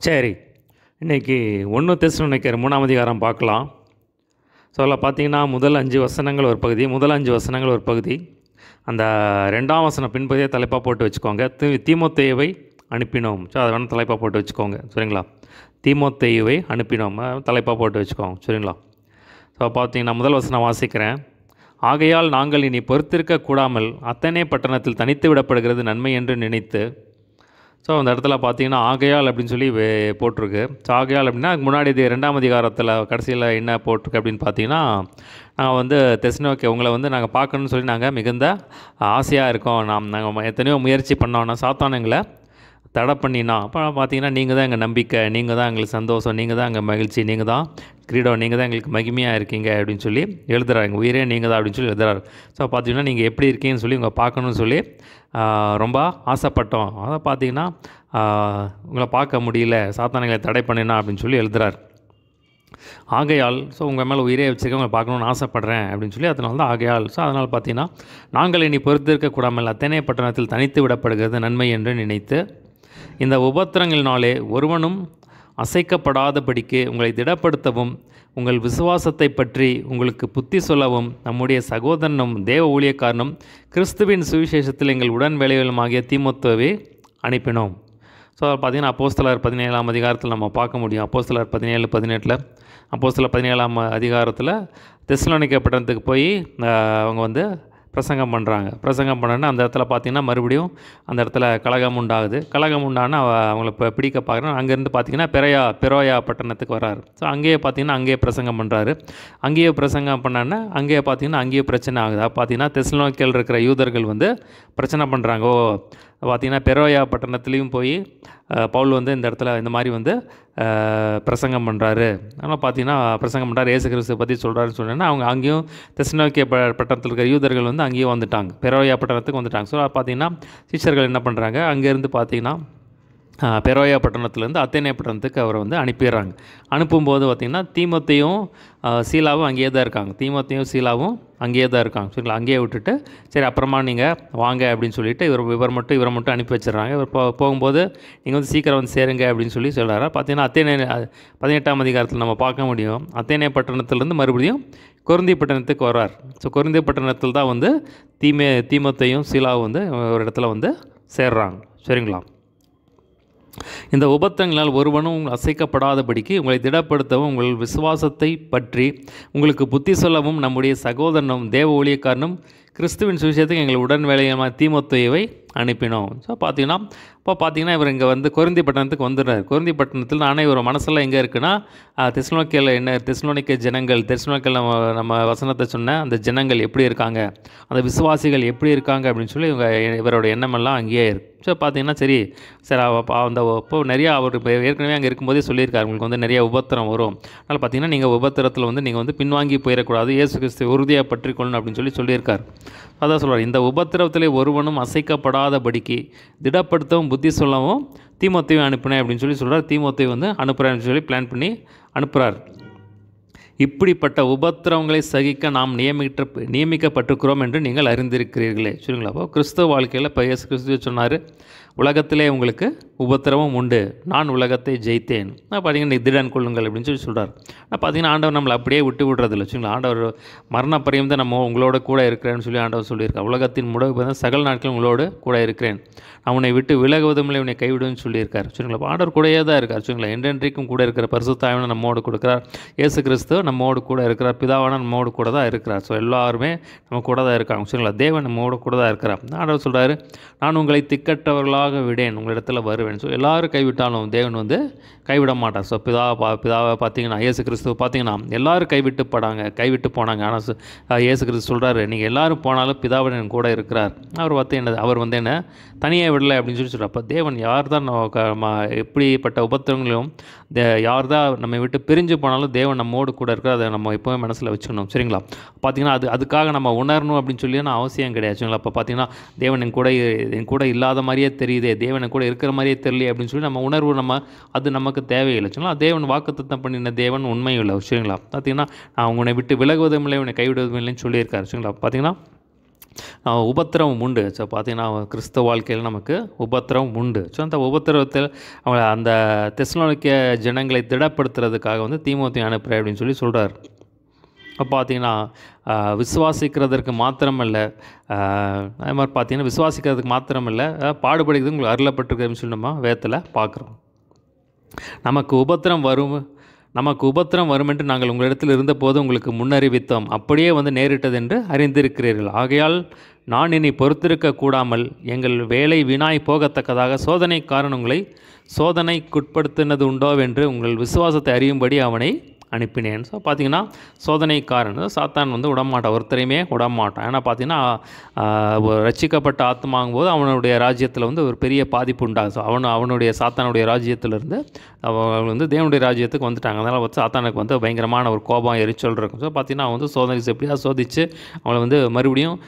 சரி. இன்றைக்கி 1 தெசலோனிக்கர் 3ஆம் அதிகாரம் பார்க்கலாம். ஸோ அதில் பார்த்தீங்கன்னா முதல் 5 வசனங்கள் ஒரு பகுதி, முதல் 5 வசனங்கள் ஒரு பகுதி. அந்த 2ஆம் வசனம் பின்பகுதியை தலைப்பாக போட்டு வச்சுக்கோங்க. தீமோத்தேயுவை அனுப்பினோம். ஸோ அதை வேணும் தலைப்பாக போட்டு வச்சுக்கோங்க. சரிங்களா? தீமோத்தேயுவை அனுப்பினோம் தலைப்பாக போட்டு வச்சுக்கோங்க. சரிங்களா? ஸோ பார்த்தீங்கன்னா முதல் வசனம் வாசிக்கிறேன். ஆகையால் நாங்கள் இனி பொறுத்திருக்க கூடாமல் அத்தனை பட்டணத்தில் தனித்து விடப்படுகிறது நன்மை என்று நினைத்து. ஸோ அந்த இடத்துல பார்த்தீங்கன்னா ஆகையால் அப்படின்னு சொல்லி போட்டிருக்கு. ஸோ ஆகையால் அப்படின்னா அதுக்கு முன்னாடி இது 2ஆம் அதிகாரத்தில் கடைசியில் என்ன போட்டிருக்கு அப்படின்னு பார்த்தீங்கன்னா, நாங்கள் தெசலோனிக்கே உங்களை நாங்கள் பார்க்கணுன்னு சொல்லி நாங்கள் மிகுந்த ஆசையாக இருக்கோம். நாங்கள் எத்தனையோ முயற்சி பண்ணோன்னா சாத்தான் எங்களை தடை பண்ணினா. அப்போ பார்த்தீங்கன்னா நீங்கள் தான் எங்கள் நம்பிக்கை, நீங்கள் தான் எங்களுக்கு சந்தோஷம், நீங்கள் தான் எங்கள் மகிழ்ச்சி, நீங்கள் தான் கிரீடம், நீங்கள் தான் எங்களுக்கு மகிமையாக இருக்கீங்க அப்படின்னு சொல்லி எழுதுறாரு. எங்கள் உயிரே நீங்கள் தான் அப்படின்னு சொல்லி எழுதுறாரு. ஸோ பார்த்தீங்கன்னா நீங்கள் எப்படி இருக்கீங்கன்னு சொல்லி உங்களை பார்க்கணுன்னு சொல்லி ரொம்ப ஆசைப்பட்டோம். அதை பார்த்தீங்கன்னா உங்களை பார்க்க முடியல, சாத்தான் எங்களை தடை பண்ணினா அப்படின்னு சொல்லி எழுதுறார். ஆகையால் ஸோ உங்கள் மேலே உயிரே வச்சுருக்க உங்களை பார்க்கணுன்னு ஆசைப்பட்றேன் அப்படின்னு சொல்லி அதனால தான் ஆகையால். ஸோ அதனால் பார்த்தீங்கன்னா நாங்கள் இனி பொறுத்திருக்கக்கூடாமல் அத்தனை பட்டணத்தில் தனித்து விடப்படுகிறது நன்மை என்று நினைத்து இந்த உபத்திரங்களினாலே ஒருவனும் அசைக்கப்படாதபடிக்கு உங்களை திடப்படுத்தவும் உங்கள் விசுவாசத்தை பற்றி உங்களுக்கு புத்தி சொல்லவும் நம்முடைய சகோதரனும் தேவ ஊழியக்காரனும் கிறிஸ்துவின் சுவிசேஷத்தில் எங்கள் உடன் வேலைகளுமாகிய தீமோத்தேயுவை அனுப்பினோம். ஸோ பார்த்தீங்கன்னா அப்போஸ்தலர் 17ஆம் அதிகாரத்தில் நம்ம பார்க்க முடியும். அப்போஸ்தலர் 17-18 அப்போஸ்தலர் 17ஆம் அதிகாரத்தில் தெசலோனிக்கே பட்டணத்துக்கு போய் அவங்க பிரசங்கம் பண்ணுறாங்க. பிரசங்கம் பண்ணோன்னா அந்த இடத்துல பார்த்திங்கன்னா மறுபடியும் அந்த இடத்துல கலகம் உண்டாகுது. கலகம் உண்டானா அவங்கள பிடிக்க பார்க்குறோம். அங்கேருந்து பார்த்திங்கன்னா பெரோயா பட்டணத்துக்கு வர்றாரு. ஸோ அங்கேயே பார்த்திங்கன்னா அங்கேயே பிரசங்கம் பண்ணுறாரு. அங்கேயே பிரசங்கம் பண்ணான்னா அங்கேயே பார்த்திங்கன்னா அங்கேயே பிரச்சனை ஆகுது. பார்த்திங்கன்னா தெசலோனிக்கேயில் இருக்கிற யூதர்கள் பிரச்சனை பண்ணுறாங்க. பார்த்திங்கன்னா பெரோயா பட்டணத்துலேயும் போய் பவுல் இந்த இடத்துல இந்த மாதிரி பிரசங்கம் பண்ணுறாரு. அதனால் பார்த்திங்கன்னா பிரசங்கம் பண்ணுறாரு, இயேசு கிறிஸ்துவை பற்றி சொல்கிறாருன்னு சொன்னேன்னா அவங்க அங்கேயும் தெசலோனிக்கே பட்டணத்தில் இருக்கிற யூதர்கள் அங்கேயும் வந்துட்டாங்க, பெரோயா பட்டணத்துக்கு வந்துட்டாங்க. ஸோ பார்த்திங்கன்னா சீஷர்கள் என்ன பண்ணுறாங்க, அங்கேருந்து பார்த்திங்கன்னா பெரோயா பட்டணத்துலேருந்து அத்தேனே பட்டணத்துக்கு அவரை அனுப்பிடுறாங்க. அனுப்பும்போது பார்த்திங்கன்னா தீமோத்தேயும் சீலாவும் அங்கேயே தான் இருக்காங்க. தீமோத்தேயும் சீலாவும் அங்கேயே தான் இருக்காங்க. சரிங்களா? அங்கேயே விட்டுட்டு சரி அப்புறமா நீங்கள் வாங்க அப்படின்னு சொல்லிவிட்டு இவரை மட்டும் அனுப்பி வச்சிடறாங்க. இவர் போகும்போது நீங்கள் சீக்கிரம் சேருங்க அப்படின்னு சொல்லி சொல்கிறாரு. பார்த்திங்கன்னா அத்தேனே 18ஆம் அதிகாரத்தில் நம்ம பார்க்க முடியும். அத்தேனே பட்டணத்துலேருந்து மறுபடியும் கொரிந்தி பட்டணத்துக்கு வர்றார். ஸோ கொரிந்தி பட்டணத்தில் தான் தீமோத்தேயும் சீலாவும் ஒரு இடத்துல சேர்றாங்க. சரிங்களா? இந்த உபத்திரங்களால் ஒருவனும் அசைக்கப்படாதபடிக்கு உங்களை திடப்படுத்தவும் உங்கள் விசுவாசத்தை பற்றி உங்களுக்கு புத்தி சொல்லவும் நம்முடைய சகோதரனும் தேவ ஊழியக்காரனும் கிறிஸ்துவின் சுவிசேஷத்துக்கு எங்கள் உடன் வேலையமான தீமோத்தேயுவை அனுப்பினோம். ஸோ பார்த்தீங்கன்னா இவர் இங்கே கொரிந்தி பட்டணத்துக்கு வந்துடுறாரு. கொரிந்தி பட்டணத்தில் ஆனால் இவர் மனசில் எங்கே இருக்குன்னா தெசலோனிக்கேயில் தெசலோனிக்கே ஜனங்கள், தெசலோனிக்கேயில் நம்ம வசனத்தை சொன்ன அந்த ஜனங்கள் எப்படி இருக்காங்க, அந்த விசுவாசிகள் எப்படி இருக்காங்க அப்படின்னு சொல்லி இவரோட எண்ணமெல்லாம் அங்கேயே இருக்குது. ஸோ பார்த்தீங்கன்னா சரி இப்போ நிறையா அவர் ஏற்கனவே அங்கே இருக்கும்போதே சொல்லியிருக்காரு, உங்களுக்கு நிறைய உபத்திரம் வரும். அதனால் பார்த்தீங்கன்னா நீங்கள் உபத்திரத்தில் நீங்கள் பின்வாங்கி போயிடக்கூடாது, இயேசு கிறிஸ்து உறுதியாக பற்றி கொள்ளணும் அப்படின்னு சொல்லியிருக்கார். அதான் சொல்கிறார், இந்த உபத்திரவத்திலே ஒருவனும் அசைக்கப்படாதபடிக்கு திடப்படுத்தவும் புத்தி சொல்லவும் தீமோத்தேயுவை அனுப்பினேன் அப்படின்னு சொல்கிறார். தீமோத்தேயு அனுப்புகிறேன்னு சொல்லி பிளான் பண்ணி அனுப்புகிறார். இப்படிப்பட்ட உபத்திரவங்களை சகிக்க நாம் நியமிக்கப்பட்டிருக்கிறோம் என்று நீங்கள் அறிந்திருக்கிறீர்களே. சரிங்களா? அப்போ கிறிஸ்துவ வாழ்க்கையில் இப்போ இயேசு கிறிஸ்துவ சொன்னார், உலகத்திலே உங்களுக்கு உபத்திரவம் உண்டு, நான் உலகத்தை ஜெயித்தேன். பார்த்தீங்கன்னா திடன் கொள்ளுங்கள் அப்படின்னு சொல்கிறார். ஆனால் பார்த்தீங்கன்னா ஆண்டவர் நம்மளை அப்படியே விட்டு விடுறதில்ல. சரிங்களா? ஆண்டவர் மரண பரியந்தம் நம்ம உங்களோட கூட இருக்கிறேன்னு சொல்லி ஆண்டவர் சொல்லியிருக்கார். உலகத்தின் முடிவு சகல நாட்களும் உங்களோடு கூட இருக்கிறேன், நான் உன்னை விட்டு விலகுவதுமில்லை, உன்னை கைவிடுன்னு சொல்லியிருக்கார். சரிங்களா? ஆண்டவர் கூடயே தான் இருக்கார். சரிங்களா? என்றென்றைக்கும் கூட இருக்கிற பரிசுத்த ஆவியானவர் நம்மோடு கொடுக்குறார். இயேசு கிறிஸ்து நம்மோடு கூட இருக்கிறார். பிதாவான நம்மோடு கூட தான் இருக்கிறார். ஸோ எல்லாருமே நம்ம கூட தான் இருக்காங்க. சரிங்களா? தேவன் நம்மோடு கூட தான் இருக்கிறார். ஆண்டவர் சொல்கிறாரு, நான் உங்களை திக்கற்றவர்களாக விடேன், உங்களிடத்தில் வருவேன். ஸோ எல்லோரும் கைவிட்டாலும் தேவன் கைவிட மாட்டார். ஸோ பிதாவை பார்த்தீங்கன்னா இயேசு கிறிஸ்துவ பார்த்தீங்கன்னா எல்லோரும் கைவிட்டு போனாங்க. ஆனால் இயேசு கிறிஸ்து சொல்கிறாரு, நீங்கள் எல்லோரும் போனாலும் பிதாவுடன் கூட இருக்கிறார். அவர் என்ன தனியாக விடலை அப்படின்னு சொல்கிறார். அப்போ தேவன் யார் தான் எப்படிப்பட்ட உபத்திரங்களும் யார் தான் நம்மை விட்டு பிரிஞ்சு போனாலும் தேவன் நம்மோடு கூட இருக்கிற அதை நம்ம எப்போவுமே மனசில் வச்சுக்கணும். சரிங்களா? பார்த்திங்கன்னா அதுக்காக நம்ம உணரணும் அப்படின்னு சொல்லி அவசியம் கிடையாது. சரிங்களா? அப்போ பார்த்திங்கன்னா தேவன் என் கூட இல்லாத மாதிரியே தெரியுதே, தேவன் என் கூட இருக்கிற மாதிரியே தெரியலையே அப்படின்னு சொல்லி நம்ம உணர்வு அது நமக்கு தேவையில்லை. சரிங்களா? தேவன் வாக்குத்தத்தம் பண்ணின தேவன் உண்மையுள்ள. சரிங்களா? பார்த்திங்கன்னா நான் உன்னை விட்டு விலகுவதும் இல்லை, உன்னை கைவிடுவதும் இல்லைன்னு சொல்லியிருக்காரு. சரிங்களா? பார்த்திங்கன்னா உபத்திரவம் உண்டு. ஸோ பார்த்திங்கன்னா கிறிஸ்தவ வாழ்க்கையில் நமக்கு உபத்திரவம் உண்டு. ஸோ அந்த உபத்திரவத்தில் அவங்க அந்த தெசலோனிக்கே ஜனங்களை திடப்படுத்துறதுக்காக வந்து தீமோத்தேயு அனுப்புகிறேன் அப்படின்னு சொல்லி சொல்கிறார். இப்போ பார்த்திங்கன்னா விசுவாசிக்கிறதற்கு மாத்திரமல்ல, அது மாதிரி பார்த்திங்கன்னா விசுவாசிக்கிறதுக்கு மாத்திரமல்ல பாடுபடுகிறது உங்களுக்கு அருளப்பட்டிருக்குன்னு சொல்லி நம்ம வேதத்தில் பார்க்குறோம். நமக்கு உபத்திரம் வரும் என்று நாங்கள் உங்களிடத்தில் இருந்தபோது உங்களுக்கு முன்னறிவித்தோம், அப்படியே வந்து நேரிட்டது என்று அறிந்திருக்கிறீர்கள். ஆகையால் நான் இனி பொறுத்திருக்க கூடாமல் எங்கள் வேலை வீணாய் போகத்தக்கதாக சோதனைக்காரன் உங்களை சோதனைக்குட்படுத்தினது உண்டோவென்று உங்கள் விசுவாசத்தை அறியும்படி அவனை அனுப்பினேன். ஸோ பார்த்திங்கன்னா சோதனைக்காரன் சாத்தான் வந்து விடமாட்டான், ஒருத்தரையுமே விடமாட்டான். ஏன்னா பார்த்திங்கன்னா ரட்சிக்கப்பட்ட ஆத்மாங்கும்போது அவனுடைய ராஜ்யத்தில் வந்து ஒரு பெரிய பாதிப்பு உண்டாகும். ஸோ அவனுடைய சாத்தானுடைய ராஜ்யத்திலிருந்து அவங்க வந்து தேவனுடைய ராஜ்யத்துக்கு வந்துட்டாங்க. அதனால் வந்து சாத்தானுக்கு வந்து பயங்கரமான ஒரு கோபம் எரிச்சல் இருக்கும். ஸோ பார்த்திங்கன்னா அவன் வந்து எப்படியா சோதித்து அவனை வந்து மறுபடியும்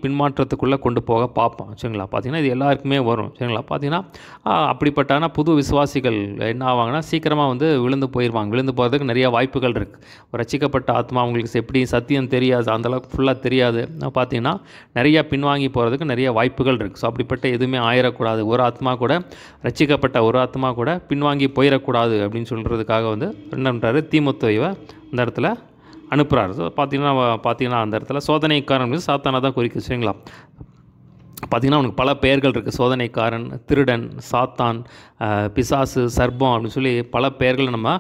பின்மாற்றத்துக்குள்ளே கொண்டு போக பார்ப்பான். சரிங்களா? பார்த்திங்கன்னா இது எல்லாருக்குமே வரும். சரிங்களா? பார்த்திங்கன்னா அப்படிப்பட்டான புது விசுவாசிகள் என்ன ஆவாங்கன்னா சீக்கிரமாக வந்து விழுந்து போயிடுவாங்க. விழுந்து போகிறதுக்கு நிறைய வாய்ப்புகள் இருக்குது. ரட்சிக்கப்பட்ட ஆத்மா அவங்களுக்கு எப்படி சத்தியம் தெரியாது, அந்தளவுக்கு ஃபுல்லாக தெரியாது. பார்த்திங்கன்னா நிறையா பின்வாங்கி போகிறதுக்கு நிறைய வாய்ப்புகள் இருக்குது. ஸோ அப்படிப்பட்ட எதுவுமே ஆயிடக்கூடாது. ஒரு ஆத்மா கூட ரட்சிக்கப்பட்ட ஒரு ஆத்மா கூட பின்வாங்கி போயிடக்கூடாது அப்படின்னு சொல்கிறதுக்காக வந்து என்ன பண்ணுறாரு, தீமோத்தேயுவை இந்த இடத்துல அனுப்புகிறாரு. ஸோ பார்த்திங்கன்னா அந்த இடத்துல சோதனைக்காரன் சாத்தானை தான் குறிக்கும். சரிங்களா? பார்த்திங்கன்னா அவனுக்கு பல பெயர்கள் இருக்குது. சோதனைக்காரன், திருடன், சாத்தான், பிசாசு, சர்ப்பம் அப்படின்னு சொல்லி பல பெயர்களை நம்ம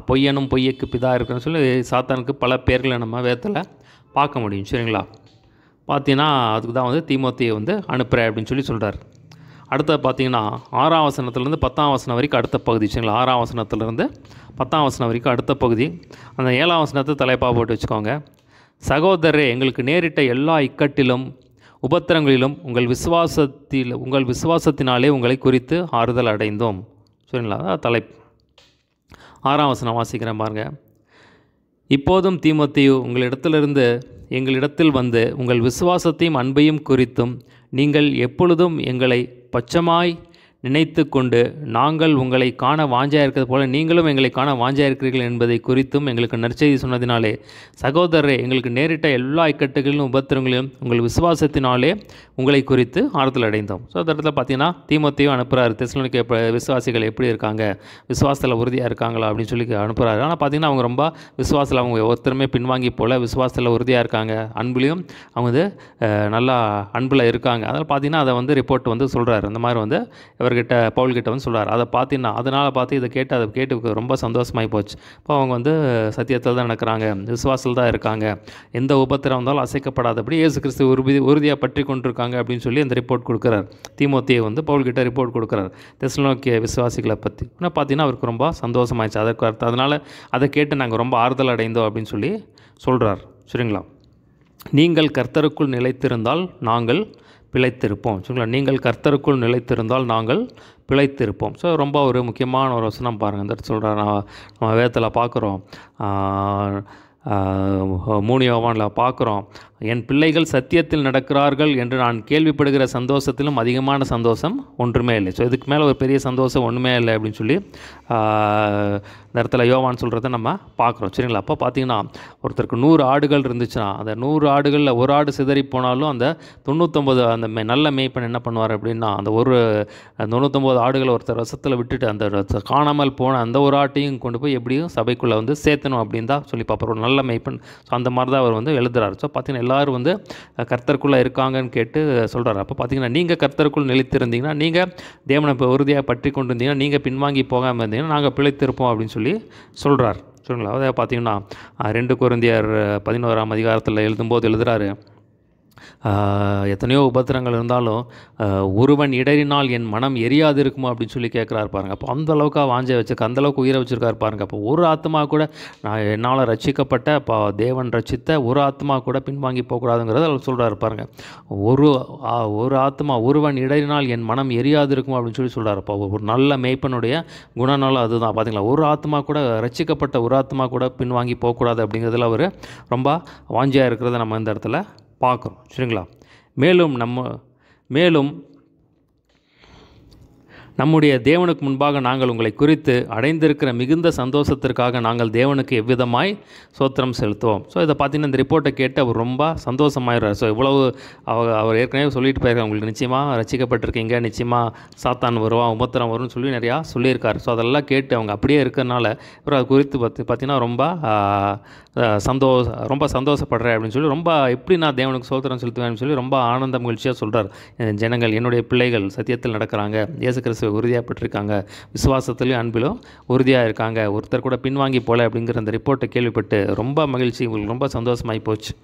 பொய்யனும் பொய்யக்கு பிதா இருக்குன்னு சொல்லி சாத்தானுக்கு பல பெயர்களை நம்ம வேதத்தில் பார்க்க முடியும். சரிங்களா? பார்த்திங்கன்னா அதுக்கு தான் வந்து தீமோத்தேயுவை வந்து அனுப்புகிறேன் அப்படின்னு சொல்லி சொல்கிறார். அடுத்த பார்த்திங்கன்னா 6ஆம் வசனத்துலேருந்து 10ஆம் வசனம் வரைக்கும் அடுத்த பகுதி. சரிங்களா? 6ஆம் வசனத்துலேருந்து 10ஆம் வசனம் வரைக்கும் அடுத்த பகுதி. அந்த 7ஆம் வசனத்தை தலைப்பாக போட்டு வச்சுக்கோங்க. சகோதரரே, எங்களுக்கு நேரிட்ட எல்லா இக்கட்டிலும் உபத்திரங்களிலும் உங்கள் விசுவாசத்தினாலே உங்களை குறித்து ஆறுதல் அடைந்தோம். சரிங்களா? தலைப்பு 6ஆம் வசனம் வாசிக்கிறேன் பாருங்கள். இப்போதும் தீமோத்தேயு உங்களிடத்திலிருந்து எங்களிடத்தில் வந்து உங்கள் விசுவாசத்தையும் அன்பையும் குறித்தும் நீங்கள் எப்பொழுதும் எங்களை பட்சமாய் நினைத்து கொண்டு நாங்கள் உங்களை காண வாஞ்சாக இருக்கிறது போல நீங்களும் எங்களை காண வாஞ்சாக இருக்கிறீர்கள் என்பதை குறித்தும் எங்களுக்கு நற்செய்தி சொன்னதினாலே சகோதரரே, எங்களுக்கு நேரிட்ட எல்லா இக்கட்டுகளிலும் உபத்திரங்களிலும் உங்கள் விசுவாசத்தினாலே உங்களை குறித்து ஆறுதல் அடைந்தோம். ஸோ அந்த இடத்துல பார்த்தீங்கன்னா தீமோத்தேயு அனுப்புகிறாரு. தெசலோனிக்கே விசுவாசிகள் எப்படி இருக்காங்க, விசுவாசத்தில் உறுதியாக இருக்காங்களா அப்படின்னு சொல்லி அனுப்புகிறாரு. ஆனால் பார்த்தீங்கன்னா அவங்க ரொம்ப விசுவாசத்தில் அவங்க ஒருத்தருமே பின்வாங்கி போல் விசுவாசத்தில் உறுதியாக இருக்காங்க. அன்புலையும் அவங்க வந்து நல்லா அன்பில் இருக்காங்க. அதில் பார்த்தீங்கன்னா அதை வந்து ரிப்போர்ட் வந்து சொல்கிறாரு. இந்த மாதிரி வந்து இவர்கிட்ட பவுல்கிட்ட வந்து சொல்கிறார். அதை பார்த்தீங்கன்னா அதனால் பார்த்து இதை கேட்டு ரொம்ப சந்தோஷமாகி போச்சு. இப்போ அவங்க வந்து சத்தியத்தில் தான் நடக்கிறாங்க, விசுவாசத்தில் தான் இருக்காங்க, எந்த உபத்திரம் வந்தாலும் அசைக்கப்படாதபடி இயேசு கிறிஸ்து உறுதியாக பற்றி கொண்டிருக்காங்க அப்படின்னு சொல்லி அந்த ரிப்போர்ட் கொடுக்குறார். தீமோத்தேயு வந்து பவுல்கிட்ட ரிப்போர்ட் கொடுக்குறார் தெசலோனிக்கே விசுவாசிகளை பற்றி. ஆனால் பார்த்தீங்கன்னா அவருக்கு ரொம்ப சந்தோஷமாயிடுச்சு. அதனால் அதை கேட்டு நாங்கள் ரொம்ப ஆறுதல் அடைந்தோம் அப்படின்னு சொல்லி சொல்கிறார். சரிங்களா? நீங்கள் கர்த்தருக்குள் நிலைத்திருந்தால் நாங்கள் பிழைத்திருப்போம். சரிங்களா? நீங்கள் கர்த்தருக்குள் நிலைத்திருந்தால் நாங்கள் பிழைத்திருப்போம். ஸோ ரொம்ப ஒரு முக்கியமான ஒரு வசனம் பாருங்கள். இந்த சொல்கிறார், நம்ம வேதத்தில் பார்க்குறோம், 3 யோவானில் பார்க்குறோம், என் பிள்ளைகள் சத்தியத்தில் நடக்கிறார்கள் என்று நான் கேள்விப்படுகிற சந்தோஷத்திலும் அதிகமான சந்தோஷம் ஒன்றுமே இல்லை. ஸோ இதுக்கு மேலே ஒரு பெரிய சந்தோஷம் ஒன்றுமே இல்லை அப்படின்னு சொல்லி இந்த இடத்துல யோவான் சொல்கிறத நம்ம பார்க்குறோம். சரிங்களா? அப்போ பார்த்தீங்கன்னா ஒருத்தருக்கு 100 ஆடுகள் இருந்துச்சுன்னா அந்த 100 ஆடுகளில் ஒரு ஆடு சிதறி போனாலும் அந்த 99 அந்த நல்ல மேய்ப்பன் என்ன பண்ணுவார் அப்படின்னா அந்த 99 ஆடுகளை ஒருத்தர் ரசத்தில் விட்டுட்டு அந்த காணாமல் போன அந்த ஒரு ஆட்டையும் கொண்டு போய் எப்படியும் சபைக்குள்ளே வந்து சேர்த்தணும் அப்படின்னு தான் சொல்லி பார்ப்பார். ஒரு நல்ல மேய்ப்பன். ஸோ அந்த மாதிரி தான் அவர் வந்து எழுதுறாரு. ஸோ பார்த்தீங்கன்னா எல்லோரும் வந்து கர்த்தருக்குள்ளே இருக்காங்கன்னு கேட்டு சொல்கிறார். அப்போ பார்த்தீங்கன்னா நீங்கள் கர்த்தருக்குள் நிலைத்திருந்தீங்கன்னா, நீங்கள் தேவனை இப்போ உறுதியாக பற்றி கொண்டு இருந்தீங்கன்னா, நீங்கள் பின்வாங்கி போகாமல் இருந்தீங்கன்னா நாங்கள் பிழைத்திருப்போம் அப்படின்னு சொல்லி சொல்கிறார். சொல்லுங்களா? அதை பார்த்தீங்கன்னா 2 கொரிந்தியர் 11ஆம் அதிகாரத்தில் எழுதுறாரு, எத்தனையோ உபத்திரங்கள் இருந்தாலும் ஒருவன் இடறினால் என் மனம் எரியாது இருக்குமோ அப்படின்னு சொல்லி கேட்குறாரு பாருங்கள். அப்போ அந்தளவுக்கு வாஞ்ச வச்சுருக்க, அந்தளவுக்கு உயிரை வச்சுருக்காரு பாருங்கள். அப்போ ஒரு ஆத்மா கூட நான் என்னால் ரட்சிக்கப்பட்ட இப்போ தேவன் ரட்சித்த ஒரு ஆத்மா கூட பின்வாங்கி போகக்கூடாதுங்கிறத அவர் சொல்கிறாரு பாருங்கள். ஒரு ஆத்மா ஒருவன் இடறினால் என் மனம் எரியாது இருக்குமோ அப்படின்னு சொல்லி சொல்கிறார். அப்போ ஒரு நல்ல மேய்ப்பனுடைய குணநாள் அதுதான். பார்த்தீங்களா? ஒரு ஆத்மா கூட ரட்சிக்கப்பட்ட ஒரு ஆத்மா கூட பின்வாங்கி போகக்கூடாது அப்படிங்கிறதுல அவர் ரொம்ப வாஞ்சியாக இருக்கிறத நம்ம இந்த இடத்துல பார்க்குறோம். சரிங்களா? மேலும் நம்முடைய தேவனுக்கு முன்பாக நாங்கள் உங்களை குறித்து அடைந்திருக்கிற மிகுந்த சந்தோஷத்திற்காக நாங்கள் தேவனுக்கு எவ்விதமாய் சோத்திரம் செலுத்துவோம். ஸோ இதை பார்த்தீங்கன்னா இந்த ரிப்போர்ட்டை கேட்டு அவர் ரொம்ப சந்தோஷமாயிடுறார். ஸோ இவ்வளவு அவர் ஏற்கனவே சொல்லிட்டு போயிருக்கார், உங்களுக்கு நிச்சயமாக ரசிக்கப்பட்டிருக்கீங்க, நிச்சயமாக சாத்தான் வருவான், உபத்திரம் வரும்னு சொல்லி நிறையா சொல்லியிருக்காரு. ஸோ அதெல்லாம் கேட்டு அவங்க அப்படியே இருக்கிறனால இவர் அது குறித்து பார்த்தீங்கன்னா ரொம்ப சந்தோஷப்படுறேன் அப்படின்னு சொல்லி ரொம்ப எப்படி நான் தேவனுக்கு சோத்திரம் செலுத்துவேன்னு சொல்லி ரொம்ப ஆனந்த மகிழ்ச்சியாக சொல்கிறார். ஜனங்கள் என்னுடைய பிள்ளைகள் சத்தியத்தில் நடக்கிறாங்க, இயேசு கிறிஸ்துவ உறுதியாக பெற்றிருக்காங்க, விசுவாசத்திலையும் அன்பிலும் உறுதியாக இருக்காங்க, ஒருத்தர் கூட பின்வாங்கி போல அப்படிங்கிற அந்த ரிப்போர்ட்டை கேள்விப்பட்டு ரொம்ப மகிழ்ச்சி, உங்களுக்கு ரொம்ப சந்தோஷமாகி போச்சு.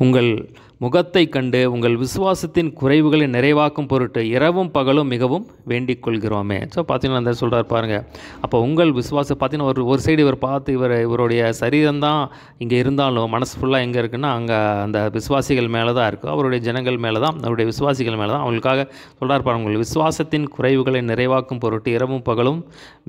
உங்கள் முகத்தை கண்டு உங்கள் விசுவாசத்தின் குறைவுகளை நிறைவாக்கும் பொருட்டு இரவும் பகலும் மிகவும் வேண்டிக் கொள்கிறோமே. ஸோ பார்த்தீங்கன்னா அந்த சொல்கிறார் பாருங்கள். அப்போ உங்கள் விசுவாசம் பார்த்தீங்கன்னா ஒரு சைடு இவர் பார்த்து இவருடைய சரீரம்தான் இங்கே இருந்தாலும் மனசு ஃபுல்லாக எங்கே இருக்குன்னா அங்கே அந்த விசுவாசிகள் மேலே தான் இருக்குது, அவருடைய ஜனங்கள் மேலே தான், அவருடைய விசுவாசிகள் மேலே தான். அவங்களுக்காக சொல்கிறார் பாருங்கள், உங்கள் விசுவாசத்தின் குறைவுகளை நிறைவாக்கும் பொருட்டு இரவும் பகலும்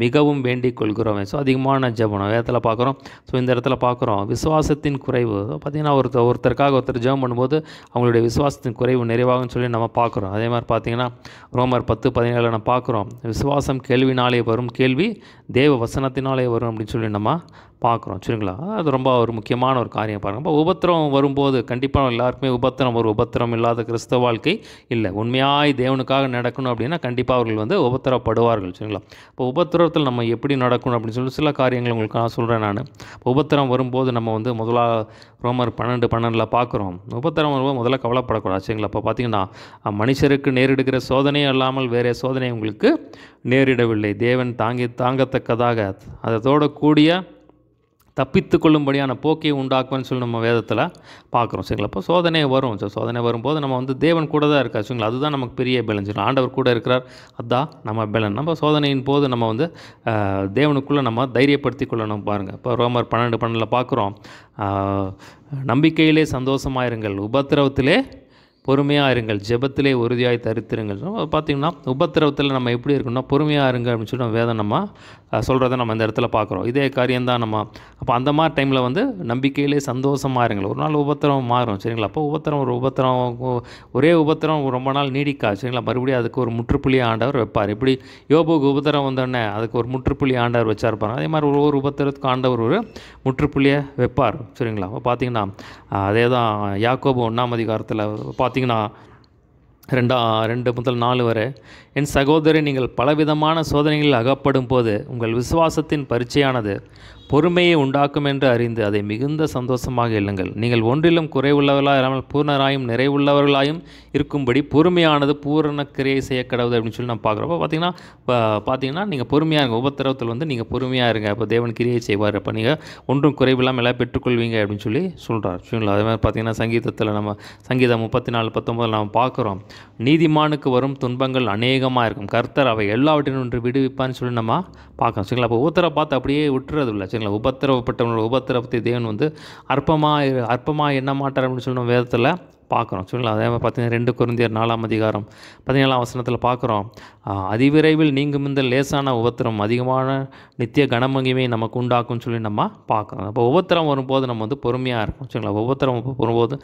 மிகவும் வேண்டிக் கொள்கிறோமே. ஸோ அதிகமான ஜெபம் வேதத்தில் பார்க்குறோம். ஸோ இந்த இடத்துல பார்க்குறோம் விசுவாசத்தின் குறைவு. பார்த்தீங்கன்னா ஒருத்தருக்காக ஒருத்தர் ஜெபம் பண்ணும்போது அவங்களுடைய விசுவாசத்தின் குறைவு நிறைவாகும்னு சொல்லி நம்ம பார்க்குறோம். அதே மாதிரி பார்த்தீங்கன்னா ரோமர் 10:17 நம்ம பார்க்குறோம், விசுவாசம் கேள்வினாலே வரும், கேள்வி தேவ வசனத்தினாலே வரும் அப்படின்னு சொல்லி நம்ம பார்க்குறோம். சரிங்களா? அது ரொம்ப ஒரு முக்கியமான ஒரு காரியம் பாருங்கள். இப்போ உபத்திரம் வரும்போது கண்டிப்பாக எல்லாருக்குமே உபத்திரம் ஒரு உபத்திரம் இல்லாத கிறிஸ்தவ வாழ்க்கை இல்லை. உண்மையாய் தேவனுக்காக நடக்கணும் அப்படின்னா கண்டிப்பாக அவர்கள் உபத்திரப்படுவார்கள். சரிங்களா? இப்போ உபத்திரத்தில் நம்ம எப்படி நடக்கணும் அப்படின்னு சொல்லி சில காரியங்கள் உங்களுக்கு நான் சொல்கிறேன். நான் இப்போ உபத்திரம் வரும்போது நம்ம முதலாக ரோமர் 12:12 பார்க்குறோம். உபத்திரம் வரும்போது முதல்ல கவலைப்படக்கூடாது. சரிங்களா? இப்போ பார்த்தீங்கன்னா மனுஷருக்கு நேரிடுகிற சோதனையே அல்லாமல் வேறு சோதனை உங்களுக்கு நேரிடவில்லை, தேவன் தாங்கத்தக்கதாக அதோட கூடிய தப்பித்து கொள்ளும்படியான போக்கை உண்டாக்குவேன்னு சொல்லி நம்ம வேதத்தில் பார்க்குறோம். சரிங்களா? அப்போ சோதனை வரும். ஸோ சோதனை வரும்போது நம்ம தேவன் கூட தான் இருக்கார். சரிங்களா? அதுதான் நமக்கு பெரிய பலன். சரிங்களா? ஆண்டவர் கூட இருக்கிறார், அதுதான் நம்ம பலன். நம்ம சோதனையின் போது நம்ம தேவனுக்குள்ளே நம்ம தைரியப்படுத்தி கொள்ளணும். பாருங்கள், இப்போ ரோமர் 12:12 பார்க்குறோம், நம்பிக்கையிலே சந்தோஷமாயிருங்கள், உபத்திரவத்திலே பொறுமையாக இருங்கள், ஜெபத்திலே உறுதியாய் தரித்திருங்கள். பார்த்திங்கன்னா உபத்திரவத்தில் நம்ம எப்படி இருக்கணும்னா பொறுமையாக இருங்க அப்படின்னு சொல்லி வேதம் நம்ம சொல்கிறத நம்ம இந்த இடத்துல பார்க்குறோம். இதே காரியம்தான் நம்ம அப்போ அந்த மாதிரி டைமில் நம்பிக்கையிலே சந்தோஷமாக இருங்கள். ஒரு நாள் உபத்திரம் மாறும். சரிங்களா? அப்போ ஒரே உபத்திரம் ரொம்ப நாள் நீடிக்காது. சரிங்களா? மறுபடியும் அதுக்கு ஒரு முற்றுப்புள்ளி ஆண்டவர் வைப்பார். எப்படி யோபுக்கு உபத்திரம் வந்தோடனே அதுக்கு ஒரு முற்றுப்புள்ளி ஆண்டவர் வச்சாருப்பாங்க, அதே மாதிரி ஒரு உபத்திரத்துக்கு ஆண்டவர் ஒரு முற்றுப்புள்ளியை வைப்பார். சரிங்களா? அப்போ பார்த்திங்கன்னா அதே தான் யாக்கோபு 1ஆம் அதிகாரத்தில் பார்த்திங்கன்னா 2-4 வரை, என் சகோதரி, நீங்கள் பலவிதமான சோதனைகளில் அகப்படும் போது உங்கள் விசுவாசத்தின் பரீட்சையானது பொறுமையை உண்டாக்கும் என்று அறிந்து அதை மிகுந்த சந்தோஷமாக இல்லுங்கள். நீங்கள் ஒன்றிலும் குறைவுள்ளவர்களாக இல்லாமல் பூர்ணராயும் நிறைவுள்ளவர்களாயும் இருக்கும்படி பொறுமையானது பூரண கிரியை செய்ய கடவுது அப்படின்னு சொல்லி நம்ம பார்க்குறப்போ பார்த்தீங்கன்னா நீங்கள் பொறுமையாக இருங்க. உபத்திரவத்தில் நீங்கள் பொறுமையாக இருங்க, அப்போ தேவன் கிரியை செய்வார், அப்போ நீங்கள் ஒன்றும் குறைவில்லாமல் எல்லாம் பெற்றுக்கொள்வீங்க அப்படின்னு சொல்லி சொல்கிறார். சரிங்களா? அதே மாதிரி பார்த்திங்கன்னா சங்கீதத்தில் நம்ம சங்கீதம் 34:19 நம்ம பார்க்குறோம், நீதிமானுக்கு வரும் துன்பங்கள் அநேகமாக இருக்கும், கர்த்தர் அவை எல்லாவற்றிலும் ஒன்று விடுவிப்பான்னு சொல்லி நம்ம பார்க்கணும். சரிங்களா? அப்போ உத்தரவை பார்த்து அப்படியே விட்டுறது இல்லை. சரிங்களா? உபத்திரவப்பட்டவங்களோட உபத்திரவத்தை தேவன் அற்பமாக எண்ண மாட்டார் அப்படின்னு சொல்லி வேதத்தில் பார்க்குறோம். சரிங்களா? அதே மாதிரி பார்த்தீங்கன்னா 2 கொரிந்தியர் 4ஆம் அதிகாரம் 17ஆம் வசனத்தில் பார்க்குறோம், அதிவிரைவில் நீங்கும் இந்த லேசான உபத்திரம் அதிகமான நித்திய கனமகிமையை நமக்கு உண்டாக்கும்னு சொல்லி நம்ம பார்க்குறோம். அப்போ உபத்திரம் வரும்போது நம்ம பொறுமையாக இருக்கும். சரிங்களா? உபத்திரம் வரும்போது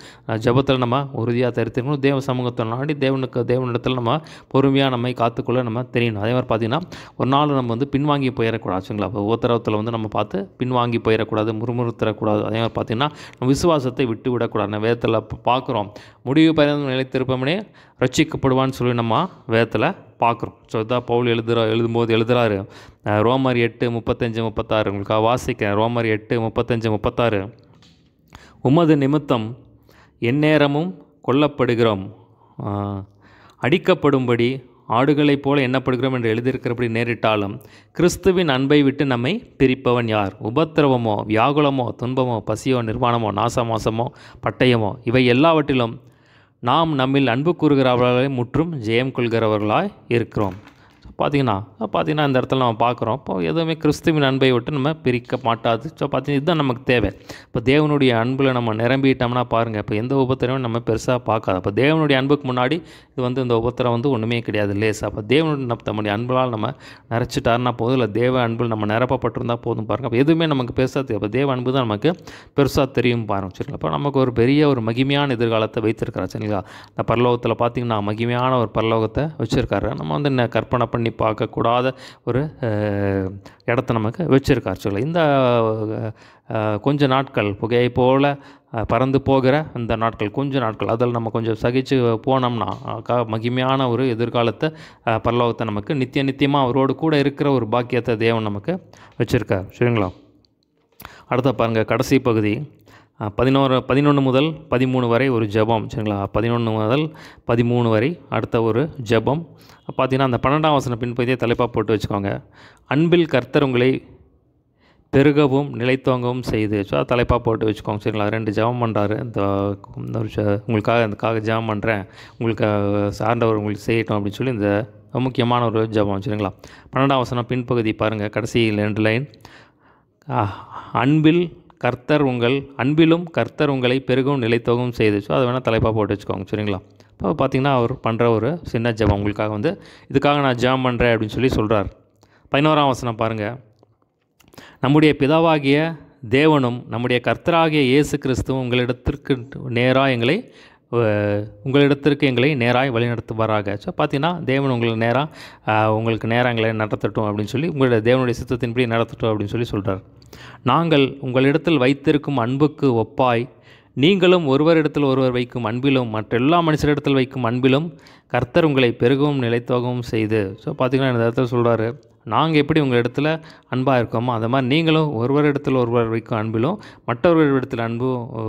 ஜெபத்தில் நம்ம உறுதியாக தரித்திருக்கணும். தேவ சமூகத்தை நாடி தேவனிடத்தில் நம்ம பொறுமையாக நம்மை காத்துக்கொள்ள நம்ம தெரியணும். அதே மாதிரி பார்த்திங்கன்னா ஒரு நாள் நம்ம பின்வாங்கி போயிடக்கூடாது. சரிங்களா? அப்போ உபத்திரவத்தில் நம்ம பார்த்து பின்வாங்கி போயிடக்கூடாது, முறுமுறுத்தரக்கூடாது. அதே மாதிரி பார்த்திங்கன்னா நம்ம விசுவாசத்தை விட்டு விடக்கூடாது. நம்ம வேதத்தில் பார்க்குறோம், முடிவு பரியந்தம் நிலைத்திருப்பவனே ரட்சிக்கப்படுவான்னு சொல்லி நம்ம வேதத்தில் பார்க்குறோம். ஸோ இதான் பவுல் எழுதுறாரு ரோமர் 8:35-36. உங்களுக்காக வாசிக்கிறேன். ரோமர் 8:35-36. உமது நிமித்தம் எந்நேரமும் கொல்லப்படுகிறோம், அடிக்கப்படும்படி ஆடுகளைப் போல எண்ணப்படுகிறோம் என்று எழுதியிருக்கிறபடி நேரிட்டாலும் கிறிஸ்துவின் அன்பை விட்டு நம்மை பிரிப்பவன் யார்? உபத்திரவமோ, வியாகுலமோ, துன்பமோ, பசியோ, நிர்வாணமோ, நாசமோசமோ, பட்டயமோ, இவை எல்லாவற்றிலும் நாம் நம்மில் அன்பு கூறுகிறவர்களை முற்றும் ஜெயம் கொள்கிறவர்களாய் இருக்கிறோம். பார்த்தீங்கன்னா இந்த இடத்துல நம்ம பார்க்குறோம். இப்போ எதுவுமே கிறிஸ்துவின் அன்பை விட்டு நம்ம பிரிக்க மாட்டாது. ஸோ பார்த்தீங்கன்னா இதுதான் நமக்கு தேவை. இப்போ தேவனுடைய அன்பில் நம்ம நிரம்பிட்டோம்னா பாருங்கள், இப்போ எந்த உபத்திரமும் நம்ம பெருசாக பார்க்காது. அப்போ தேவனுடைய அன்புக்கு முன்னாடி இது இந்த உபத்திரம் ஒன்றுமே கிடையாது, லேஸ். அப்போ தேவனுடைய நம்முடைய அன்புலால் நம்ம நிறச்சிட்டாருன்னா போதும், இல்லை தேவ அன்பில் நம்ம நிரப்பப்பட்டிருந்தால் போதும் பாருங்கள். அப்போ எதுவுமே நமக்கு பெருசாக தெரியும். அப்போ தேவ அன்பு தான் நமக்கு பெருசாக தெரியும் பாருங்க. சரிங்களா? அப்போ நமக்கு ஒரு பெரிய ஒரு மகிமையான எதிர்காலத்தை வைத்திருக்கிறார். சரிங்களா? இந்த பரலோகத்தில் பார்த்திங்கன்னா மகிமையான ஒரு பரலோகத்தை வச்சுருக்காரு. நம்ம கற்பனை பண்ணி பார்க்கக்கூடாத ஒரு இடத்த நமக்கு வச்சுருக்கார். சொல்ல இந்த கொஞ்ச நாட்கள் புகையை போல் பறந்து போகிற இந்த நாட்கள், கொஞ்சம் நாட்கள், அதில் நம்ம கொஞ்சம் சகிச்சு போனோம்னா மகிமையான ஒரு எதிர்காலத்தை பரலோகத்தை நமக்கு நித்தியமாக அவரோடு கூட இருக்கிற ஒரு பாக்கியத்தை தேவன் நமக்கு வச்சுருக்கார். சரிங்களா? அடுத்த பாருங்கள், கடைசி பகுதி 11 முதல் 13 வரை ஒரு ஜெபம். சரிங்களா? 11 முதல் 13 வரை அடுத்த ஒரு ஜெபம். பார்த்தீங்கன்னா அந்த 12ஆம் வசனம் பின்பகுதியை தலைப்பாக போட்டு வச்சுக்கோங்க. அன்பில் கர்த்தர் உங்களை பெருகவும் நிலைத்தோங்கவும் செய்து. ஸோ தலைப்பாக போட்டு வச்சுக்கோங்க. சரிங்களா? 2 ஜெபம் பண்ணுறாரு. உங்களுக்காக ஜெபம் பண்ணுறேன், உங்களுக்கு சார்ந்தவர் உங்களுக்கு செய்யட்டும் அப்படின்னு சொல்லி இந்த முக்கியமான ஒரு ஜெபம். சரிங்களா? 12ஆம் வசனம் பின்பகுதி பாருங்கள், கடைசி 2 லைன். அன்பிலும் கர்த்தர் உங்களை பெருகவும் நிலைத்தோகவும் செய்து. ஸோ அதை வேணால் தலைப்பாக போட்டு வச்சுக்கோங்க. சரிங்களா? இப்போ பார்த்திங்கன்னா அவர் பண்ணுற ஒரு சின்ன ஜெபம், உங்களுக்காக இதுக்காக நான் ஜெபம் பண்ணுறேன் அப்படின்னு சொல்லி சொல்கிறார். 11ஆம் வசனம் பாருங்கள். நம்முடைய பிதாவாகிய தேவனும் நம்முடைய கர்த்தராகிய இயேசு கிறிஸ்துவும் உங்களிடத்திற்கு எங்களை நேராய் வழிநடத்துவாராக. ஸோ பார்த்தீங்கன்னா தேவன் உங்களுக்கு நேராக எங்களை நடத்தட்டும் அப்படின்னு சொல்லி, உங்களுடைய தேவனுடைய சித்தத்தின்படி நடத்தட்டும் அப்படின்னு சொல்லி சொல்கிறார். நாங்கள் உங்களிடத்தில் வைத்திருக்கும் அன்புக்கு ஒப்பாய் நீங்களும் ஒருவரிடத்தில் ஒருவர் வைக்கும் அன்பிலும் மற்ற எல்லா மனுஷரிடத்தில் வைக்கும் அன்பிலும் கர்த்தர் உங்களை பெருகவும் நிலைத்தோகவும் செய்து. ஸோ பார்த்திங்கன்னா இந்த இடத்துல சொல்கிறாரு, நாங்கள் எப்படி உங்கள் இடத்துல அன்பாக இருக்கோமோ அந்த மாதிரி நீங்களும் ஒருவரிடத்தில் ஒருவர் வைக்கும் அன்பிலும் மற்றவர்களிடத்தில்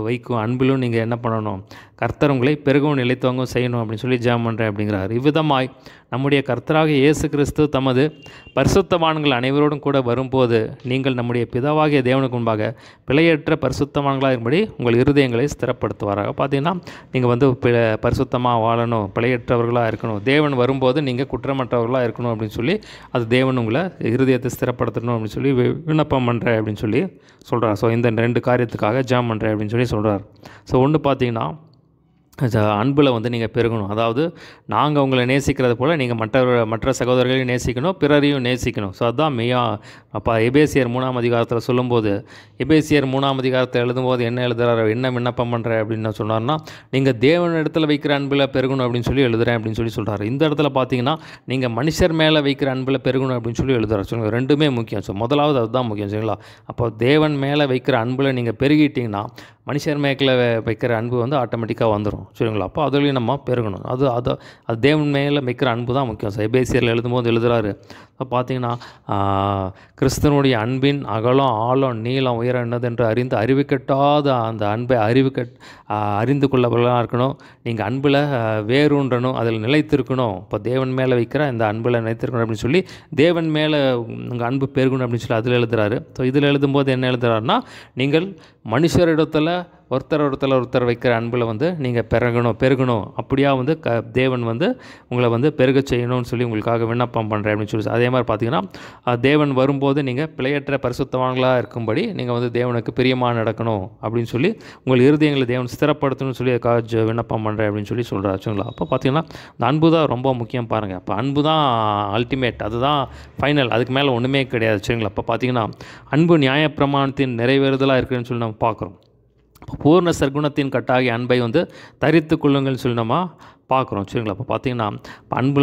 வைக்கும் அன்பிலும் நீங்கள் என்ன பண்ணணும், கர்த்தர் உங்களை பெருகவும் நிலைத்தோங்கவும் செய்யணும் அப்படின்னு சொல்லி ஜெபம் பண்ணுறேன் அப்படிங்கிறார். இவ்விதமாய் நம்முடைய கர்த்தராகிய இயேசு கிறிஸ்து தமது பரிசுத்தவான்கள் அனைவரோடும் கூட வரும்போது நீங்கள் நம்முடைய பிதாவாகிய தேவனுக்கு முன்பாக பிழையற்ற பரிசுத்தவான்களாக இருக்கும்படி உங்கள் இருதயங்களை ஸ்திரப்படுத்துவாராக. பார்த்தீங்கன்னா நீங்கள் பரிசுத்தமாக வாழணும், பிழையற்றவர்களாக இருக்கணும், தேவன் வரும்போது நீங்கள் குற்றமற்றவர்களாக இருக்கணும் அப்படின்னு சொல்லி அது தேவன் உங்களை இருதயத்தை ஸ்திரப்படுத்தணும் அப்படின்னு சொல்லி விண்ணப்பம் பண்ணுறேன் அப்படின்னு சொல்லி சொல்கிறார். ஸோ இந்த 2 காரியத்துக்காக ஜெபம் பண்ணுறேன் அப்படின்னு சொல்லி சொல்கிறார். ஸோ ஒன்று பார்த்தீங்கன்னா அன்பில் நீங்கள் பெருகணும். அதாவது நாங்கள் உங்களை நேசிக்கிறது போல் நீங்கள் மற்ற சகோதரர்களையும் நேசிக்கணும், பிறரையும் நேசிக்கணும். ஸோ அதுதான் அப்போ எபேசியர் 3ஆம் அதிகாரத்தில் சொல்லும்போது, எபேசியர் 3ஆம் அதிகாரத்தை எழுதும்போது என்ன எழுதுறாரு, என்ன விண்ணப்பம் பண்ணுறேன் அப்படின்னு சொன்னார்னா, நீங்கள் தேவனிடத்தில் வைக்கிற அன்பில் பெருகணும் அப்படின்னு சொல்லி எழுதுகிறேன் அப்படின்னு சொல்லி சொல்கிறாரு. இந்த இடத்துல பார்த்தீங்கன்னா நீங்கள் மனுஷர் மேலே வைக்கிற அன்பில் பெருகணும் அப்படின்னு சொல்லி எழுதுறாரு. சொல்லுங்கள், 2மே முக்கியம். ஸோ முதலாவது அதுதான் முக்கியம். சரிங்களா? அப்போ தேவன் மேலே வைக்கிற அன்பில் நீங்கள் பெருகிட்டிங்கன்னா மனுஷர் மேலே வைக்கிற அன்பு ஆட்டோமேட்டிக்காக வந்துடும். சரிங்களா? அப்போ அதுலேயும் நம்ம பெருகணும். அது தேவன் மேலே வைக்கிற அன்பு தான் முக்கியம். எபேசியரில் எழுதும்போது எழுதுகிறாரு, இப்போ பார்த்தீங்கன்னா கிறிஸ்தனுடைய அன்பின் அகலம் ஆழம் நீளம் உயரம் என்னதென்று அறிவு கட்டாத அந்த அன்பை அறிந்து கொள்ளவர்களாக இருக்கணும். நீங்கள் அன்பில் வேரூன்றணும், அதில் நிலைத்திருக்கணும். இப்போ தேவன் மேலே வைக்கிற இந்த அன்பில் நிலைத்திருக்கணும் அப்படின்னு சொல்லி பெருகணும். தேவன் மேலே உங்கள் அன்பு பெருகணும் அப்படின்னு சொல்லி அதில் எழுதுகிறாரு. ஸோ இதில் எழுதும்போது என்ன எழுதுகிறாருன்னா, நீங்கள் மனுஷரிடத்தில் ஒருத்தர் வைக்கிற அன்பில் நீங்கள் பெருகணும். அப்படியா தேவன் உங்களை பெருக செய்யணும்னு சொல்லி உங்களுக்காக விண்ணப்பம் பண்ணுறேன் அப்படின்னு சொல்லி. அதே மாதிரி பார்த்தீங்கன்னா தேவன் வரும்போது நீங்கள் பிழையற்ற பரிசுத்தவான்களாக இருக்கும்படி நீங்கள் தேவனுக்கு பிரியமாக நடக்கணும் அப்படின்னு சொல்லி உங்கள் இருதயங்களை தேவன் ஸ்திரப்படுத்தணும்னு சொல்லி அதுக்காக விண்ணப்பம் பண்ணுறேன் அப்படின்னு சொல்லி சொல்கிறார். சரிங்களா? அப்போ பார்த்தீங்கன்னா இந்த அன்பு தான் ரொம்ப முக்கியம் பாருங்கள். அப்போ அன்பு தான் அல்டிமேட், அதுதான் ஃபைனல், அதுக்கு மேலே ஒன்றுமே கிடையாது. சரிங்களா? அப்போ பார்த்தீங்கன்னா அன்பு நியாயப்பிரமாணத்தின் நிறைவேறுதலாக இருக்குதுன்னு சொல்லி நம்ம பார்க்குறோம். பூர்ண சர்க்குணத்தின் கட்டாகிய அன்பை தரித்து கொள்ளுங்கள்னு சொல்லி நம்ம பார்க்குறோம். சரிங்களா? அப்போ பார்த்தீங்கன்னா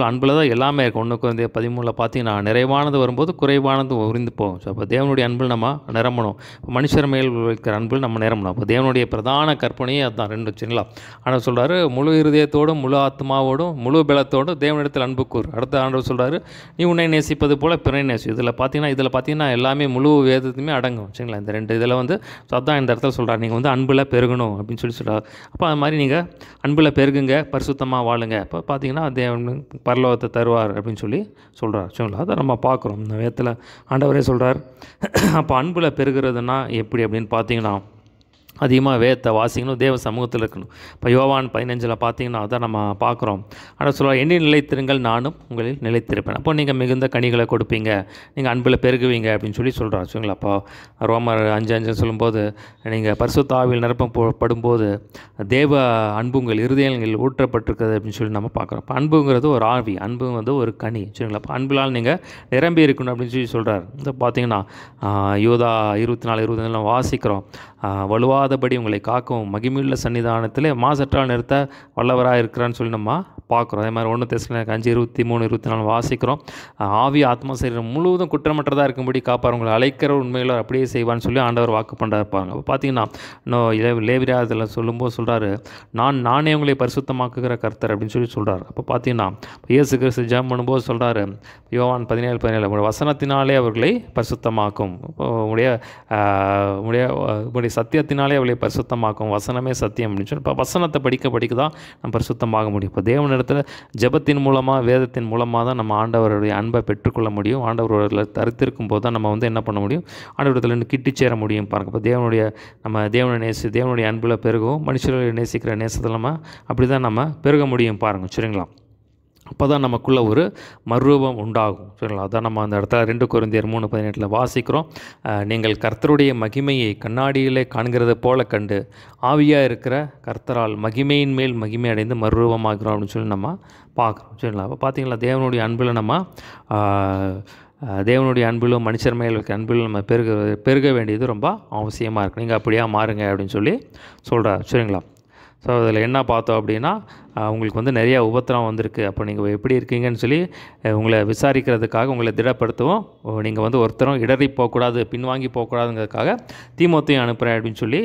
அன்பில் தான் எல்லாமே இருக்கும். 1 Corinthians 13 பார்த்தீங்கன்னா நிறைவானது வரும்போது குறைவானது உறிந்து போகும். ஸோ அப்போ தேவனுடைய அன்பில் நம்ம நிரம்பணும். இப்போ மனுஷர் மேல் வைக்கிற அன்பில் நம்ம நிரம்பணும். அப்போ தேவனுடைய பிரதான கற்பனையே அதுதான் 2. சரிங்களா? ஆனால் சொல்கிறாரு, முழு இருதயத்தோடும் முழு ஆத்மாவோடும் முழு பலத்தோடும் தேவனிடத்தில் அன்பு கூறு. அடுத்த ஆண்டவர் சொல்கிறாரு, நீ உன்னை நேசிப்பது போல் பிறனை நேசி. இதில் பார்த்தீங்கன்னா எல்லாமே முழு வேதத்துமே அடங்கும். சரிங்களா? இந்த 2 இதில் ஸோ அதான் இந்த இடத்துல சொல்கிறார், நீங்கள் அன்பில் பெருகணும் அப்படின்னு சொல்லி சொல்கிறார். அப்போ அது மாதிரி நீங்கள் அன்பில் பெருகுங்க, பரிசுத்தமாக வாழுங்க. இப்போ பார்த்தீங்கன்னா தேவன் பரலோகத்தை தருவார் அப்படின்னு சொல்லி சொல்கிறார். சரிங்களா? அதை நம்ம பார்க்குறோம். இந்த வேதத்தில் ஆண்டவரே சொல்கிறார். அப்போ அன்பில் பெருகிறதுனா எப்படி அப்படின்னு பார்த்தீங்கன்னா அதிகமாக வேதத்தை வாசிக்கணும், தேவ சமூகத்தில் இருக்கணும். இப்போ யோவான் 15 பார்த்தீங்கன்னா அதான் நம்ம பார்க்குறோம். ஆனால் சொல்லுவார், என்னில் நிலைத்திருங்கள், நானும் உங்களில் நிலைத்திருப்பேன். அப்போ நீங்கள் மிகுந்த கனிகளை கொடுப்பீங்க, நீங்கள் அன்பில் பெருகுவீங்க அப்படின்னு சொல்கிறார். சரிங்களா? அப்போ ரோமர் 5:5 சொல்லும்போது, நீங்கள் பரிசுத்த ஆவியில் நிரப்பப்படும்போது தேவ அன்பு உங்கள் இருதயங்களில் ஊற்றப்பட்டிருக்கிறது அப்படின்னு சொல்லி நம்ம பார்க்குறோம். இப்போ அன்புங்கிறது ஒரு ஆவி, அன்பு வந்து ஒரு கனி. சரிங்களா? அப்போ அன்பிலால் நீங்கள் நிரம்பி இருக்கணும் அப்படின்னு சொல்லி சொல்கிறார். இந்த பார்த்தீங்கன்னா யூதா 24:25 வாசிக்கிறோம், வலுவாதபடி உங்களை காக்கவும் மகிமையுள்ள சன்னிதானத்தில் மாசற்றால் நிறுத்த வல்லவராக இருக்கிறான்னு சொல்லி நம்ம பார்க்குறோம். அதே மாதிரி 1 தெசலோனிக்கர் 5:23-24 வாசிக்கிறோம், ஆவி ஆத்மா சரீரம் முழுவதும் குற்றமற்றதாக இருக்கும்படி காப்பார், உங்களை அழைக்கிற உண்மையில் அப்படியே செய்வான்னு சொல்லி ஆண்டவர் வாக்கு பண்ணுறா இருப்பாங்க. அப்போ பார்த்தீங்கன்னா இன்னும் லேவியராகத்தில் சொல்லும்போது சொல்கிறாரு, நானே உங்களை பரிசுத்தமாக்குகிற கர்த்தர் அப்படின்னு சொல்லி சொல்கிறார். அப்போ பார்த்தீங்கன்னா இயேசு கிறிஸ்து ஜெபம் பண்ணும்போது சொல்கிறாரு, யோவான் 17:17 வசனத்தினாலே அவர்களை பரிசுத்தமாக்கும், உடைய சத்தியத்தினாலே அவளை பரிசுத்தமாக்கும், வசனமே சத்தியம் அப்படின்னு சொல்லி இப்போ வசனத்தை படிக்க தான் நம்ம பரிசுத்தமாக முடியும். இப்போ தேவனிடத்தில் ஜெபத்தின் மூலமாக வேதத்தின் மூலமாக தான் நம்ம ஆண்டவருடைய அன்பை பெற்றுக்கொள்ள முடியும். ஆண்டவரில் தரித்திருக்கும் போது தான் நம்ம வந்து என்ன பண்ண முடியும், ஆண்டவரத்தில் கிட்டி சேர முடியும். பாருங்கள், இப்போ தேவனுடைய அன்பில் பெருகவும் மனுஷர்களை நேசிக்கிற நேசத்தில் நம்ம அப்படி தான் நம்ம பெருக முடியும். பாருங்கள், சரிங்களா? அப்போ தான் நமக்குள்ளே ஒரு மறுரூபம் உண்டாகும். சரிங்களா? அதான் நம்ம அந்த இடத்துல 2 கொரிந்தியர் 3:18 வாசிக்கிறோம், நீங்கள் கர்த்தருடைய மகிமையை கண்ணாடியிலே காண்கிறது போல கண்டு ஆவியாக இருக்கிற கர்த்தரால் மகிமையின் மேல் மகிமை அடைந்து மறுரூபமாகிறோம் அப்படின்னு சொல்லி நம்ம பார்க்குறோம். சரிங்களா? அப்போ பார்த்தீங்களா, தேவனுடைய அன்பிலும் மனுஷர் மேல் இருக்க அன்பிலும் நம்ம பெருக வேண்டியது ரொம்ப அவசியமாக இருக்குது. நீங்கள் அப்படியே மாறுங்க அப்படின்னு சொல்லி சொல்கிறார். சரிங்களா? ஸோ அதில் என்ன பார்த்தோம் அப்படின்னா, உங்களுக்கு வந்து நிறையா உபத்திரம் வந்திருக்கு, அப்போ நீங்கள் எப்படி இருக்கீங்கன்னு சொல்லி உங்களை விசாரிக்கிறதுக்காக உங்களை திடப்படுத்தவும், நீங்கள் வந்து ஒருத்தரும் இடறி போகக்கூடாது, பின்வாங்கி போகக்கூடாதுங்கிறதுக்காக தீமோத்தேயும் அனுப்புகிறேன் அப்படின்னு சொல்லி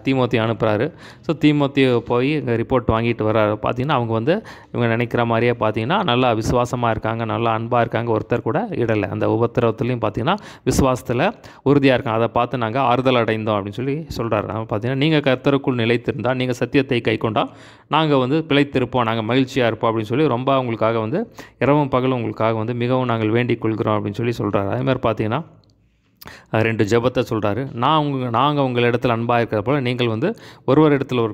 தீமோத்தேயும் அனுப்புகிறாரு. ஸோ தீமோத்தேயு போய் இங்கே ரிப்போர்ட் வாங்கிட்டு வர்றாரு. பார்த்தீங்கன்னா அவங்க வந்து இவங்க நினைக்கிற மாதிரியே பார்த்தீங்கன்னா நல்லா விசுவாசமாக இருக்காங்க, நல்லா அன்பாக இருக்காங்க, ஒருத்தர் கூட இடலை. அந்த உபத்திரத்துலேயும் பார்த்தீங்கன்னா விசுவாசத்தில் உறுதியாக இருக்காங்க. அதை பார்த்து நாங்கள் ஆறுதல் அடைந்தோம் அப்படின்னு சொல்லி சொல்கிறாரு. பார்த்தீங்கன்னா நீங்கள் கர்த்தருக்குள் நிலைத்திருந்தால், நீங்கள் சத்தியத்தை கைக்கொண்டால் நாங்கள் வந்து பிழைத்திருப்போம், நாங்கள் மகிழ்ச்சியாக இருப்போம் அப்படின்னு சொல்லி ரொம்ப உங்களுக்காக வந்து இரவும் பகலும் உங்களுக்காக வந்து மிகவும் நாங்கள் வேண்டிக் கொள்கிறோம் அப்படின்னு சொல்லி சொல்கிறாரு. அதேமாதிரி பார்த்தீங்கன்னா 2 ஜெபத்தை சொல்கிறாரு. நாங்கள் உங்கள் இடத்துல அன்பாக இருக்கிற போல் நீங்கள் வந்து ஒருவர் இடத்துல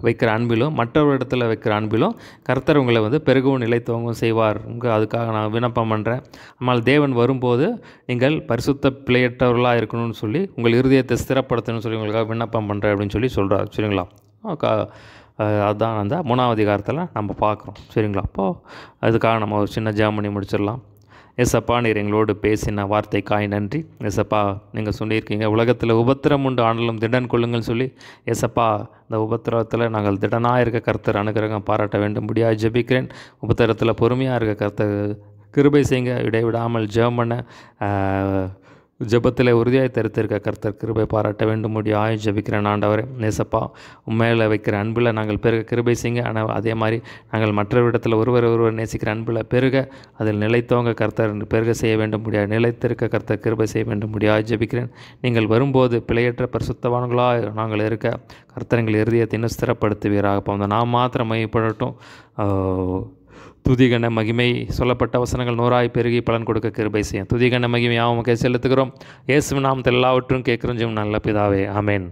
வைக்கிற அன்பிலும் மற்றொரு இடத்துல வைக்கிற அன்பிலும் கர்த்தர் உங்களை வந்து பெருகவும் நிலைத்தவங்க செய்வார். அதுக்காக நான் விண்ணப்பம் பண்ணுறேன். ஆனால் தேவன் வரும்போது நீங்கள் பரிசுத்த பிழையற்றவர்களாக இருக்கணும்னு சொல்லி உங்கள் இருதயத்தை ஸ்திரப்படுத்தணும்னு சொல்லி உங்களுக்காக விண்ணப்பம் பண்ணுறேன் அப்படின்னு சொல்லி சொல்கிறார். சரிங்களா? அதுதான் அந்த 3ஆம் அதிகாரத்தில் நம்ம பார்க்குறோம். சரிங்களா? அப்போது அதுக்காக நம்ம ஒரு சின்ன ஜெபம் பண்ணி முடிச்சிடலாம். ஏசப்பா, நீர் எங்களோடு பேசின வார்த்தைக்காய் நன்றி. ஏசப்பா, நீங்கள் சொல்லியிருக்கீங்க உலகத்தில் உபத்திரம் உண்டு, ஆனாலும் திடன் கொள்ளுங்கள் சொல்லி. ஏசப்பா, இந்த உபத்திரத்தில் நாங்கள் திடனாக இருக்க கர்த்தர் அனுகிரகம் பாராட்ட வேண்டும் முடியாது ஜெபிக்கிறேன். உபத்திரத்தில் பொறுமையாக இருக்க கர்த்தர் கிருபை செய்யுங்க. இடைவிடாமல் ஜெபம் பண்ண ஜெபத்தில் உறுதியாக தரித்திருக்க கர்த்தர் கிருபை பாராட்ட வேண்டும் முடியாது ஜெபிக்கிறேன். ஆண்டவரே, நேசப்பா, உண்மையில் வைக்கிற அன்பில் நாங்கள் பெருக கிருபை செய்யுங்க. ஆனால் அதே மாதிரி நாங்கள் மற்றவரிடத்தில் ஒருவர் நேசிக்கிற அன்பில் பெருக, அதில் நிலைத்தவங்க கர்த்தர் பெருக செய்ய வேண்டும் முடியாது, நிலைத்திருக்க கர்த்தர் கிருபை செய்ய வேண்டும் முடியாது ஜெபிக்கிறேன். நீங்கள் வரும்போது பிழையற்ற பரிசுத்தவான்களாக நாங்கள் இருக்க கர்த்தர் எங்கள் இருதயத்தை இன்னும் ஸ்திரப்படுத்துவீராக. அப்போ அந்த நாம் மாத்திரம் மையப்படட்டும். துதிகன மகிமை சொல்லப்பட்ட வசனங்கள் 100 பெருகி பலன் கொடுக்க கிருபை செய்யும். துதிகன மகிமை உமக்கே செலுத்துகிறோம். இயேசுவின் நாமத்தில் எல்லாவற்றும் கேட்கிறோம் ஜெபம் நல்ல பிதாவே, ஆமென்.